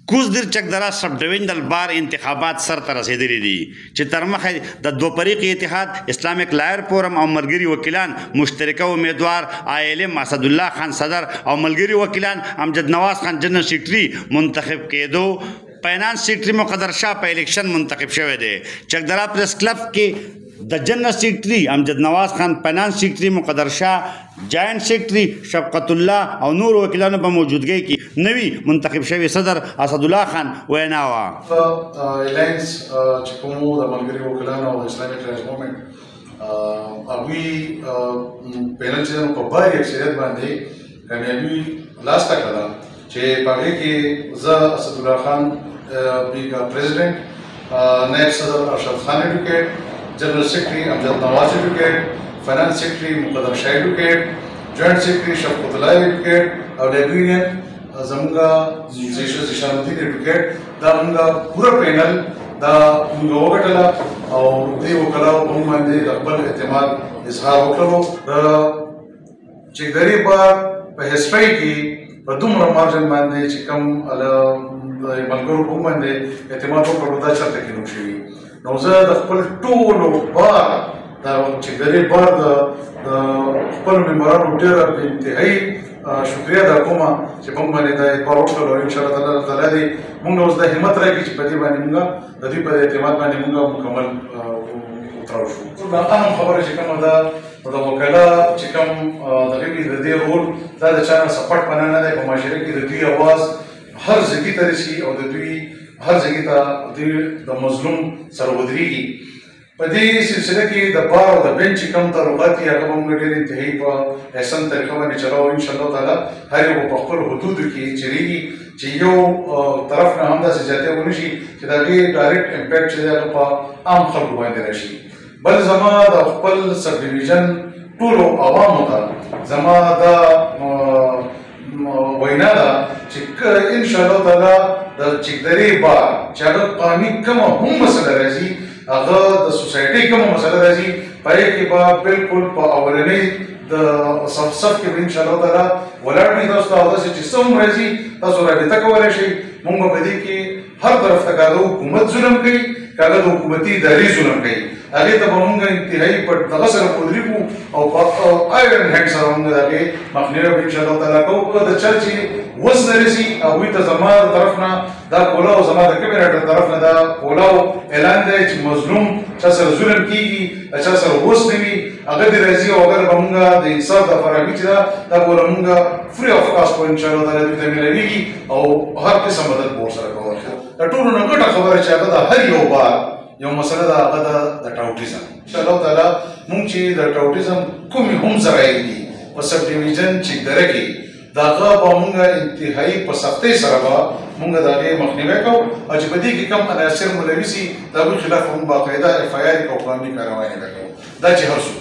کوز دیر چکدرا سب ډویژنل بار انتخابات سر ته رسیدلي دي چې تر مخه د دوه فریقي اتحاد اسلامک لایر فورم او ملګري وکیلان مشترکه امیدوار ILM اسد الله خان صدر او ملګري وکیلان امجد نواز خان جنرال سیکرټري منتخب کېدو فائنانس سیکرټري مقدر شاه په الیکشن منتخب شوی دی چکدرا پریس کلب کې د جنرال سیکرټري امجد نواز خان فائنانس سیکرټري مقدر شاه جاینټ سیکرټري شفقت الله او نور وکیلانو په موجودګۍ کې نوي منتخب شوی صدر اسد الله خان وینا وه الاینس چې کومو د ملګري وکیلانو او اسلامي رایټس موومنټ هغوی پینل چې په باري اکثریت باندې کامیابي لاسته کړه چې په هغې کې زه اسد الله خان بیګ پریزیډنټ نائب صدر ارشد خان ایډوکیټ جنرل سیکرٹری امجد نواز ایڈوکیٹ فائنانس سیکرٹری مقدر شاہ ایڈوکیٹ جوائنٹ سیکرٹری شفقت اللہ ایڈوکیٹ اور لائبریرین زمونگا زیشان الدین ایڈوکیٹ دا مونگا پورا پینل دا مونگا وګټله او دې وکلاو په موږ باندې خپل اعتماد اظهار وکړو چې غریب په هسټري کې په دومره مارجن باندې چې کوم ملګرو په موږ باندې اعتماد وکړو دا چېرته کې نوم شوي نو زه د خپل ټولو بار دا چې غریب بار د خپل ممبرانو ډېره بې انتهایي شکریه ادا کوم چې موږ باندې دا اعتبار وکړلو او انشاءالله تعالی دې موږ اوس دا همت راکړي چې په دې باندې موږ د دوی په اعتماد باندې موږ مکمل وتړل شو. دا اهم خبره چې کومه ده د وکلا چې کوم دغه کې د دې رول دا د چا نه سپورټ پناه نه دی په معاشره کې د دوی اواز هر ځای ته رسي او د دوی هر ځای ته د مظلوم سره ودرېږي. په دې سلسله کې د بار او د بینچ چې کوم تعلقات دي هغه به موږ ډېر انتهایي په احسن طریقه باندې چلاو انشاءالله تعالی هر یو په خپل حدودو کې چلیږي چې یو طرف نه هم داسې زیاتی ونه شي چې د هغې ډایرکټ امپیکټ چې دی هغه په عام خلکو باندې راشي. بل زما د خپل سب ډیویژن ټولو عوامو ته زما دا وینا ده چې انشاءالله تعالی د چکدرې بار چې هغه قانوني کومه هم مسله راځي هغه د سوسایټۍ کومه مسله راځي په هغې کې به بالکل په اولنۍ د صف کې به انشاءالله تعالی ولاړ وي تاسو ته او داسې چې څه هم راځي تاسو رابطه کولی شئ. مونږ به په دې کې هر طرف ته که هغه حکومت ظلم کوي که هغه د حکومتي ادارې ظلم کوي هغې ته به مونږ انتهایي په دغه سره ودرېږو او په آیرن هینډ سره مونږ د هغې مخنیوی به انشاءالله تعالی کوو. که د چا چې وس نه رسي هغوی ته زما د طرف نه دا کولاو زما د کمیرټر طرف نه دا کولاو اعلان دی چې مظلوم چا سره ظلم کېږي د چا سره وس نه وي هغه دې راځي او اگر به مونږ د انصاف دا فراهمي چې ده دا به مونږ فري اف کاسټ به انشاءالله تعالی دوی ته میلاویږي او هر قسم مدد به ورسره کولی شو. د ټولو نه ګټه خبره چې هغه د هر یو بار یو مسله ده هغه ده د ټاوټیزم. انشاءالله تعالی مونږ چې د ټاوټیزم کومې هم ذرایع دي په سب ډیویژن چکدره کې د هغه به مونږ انتهایي په سختۍ سره به مونږ د هغې مخنیوی کوو او چې په دې کې کوم عناصر ملوث وي د هغوی خلاف مونږ باقاعده FIR او قانوني کاروایي به کوو. دا چې هر څوک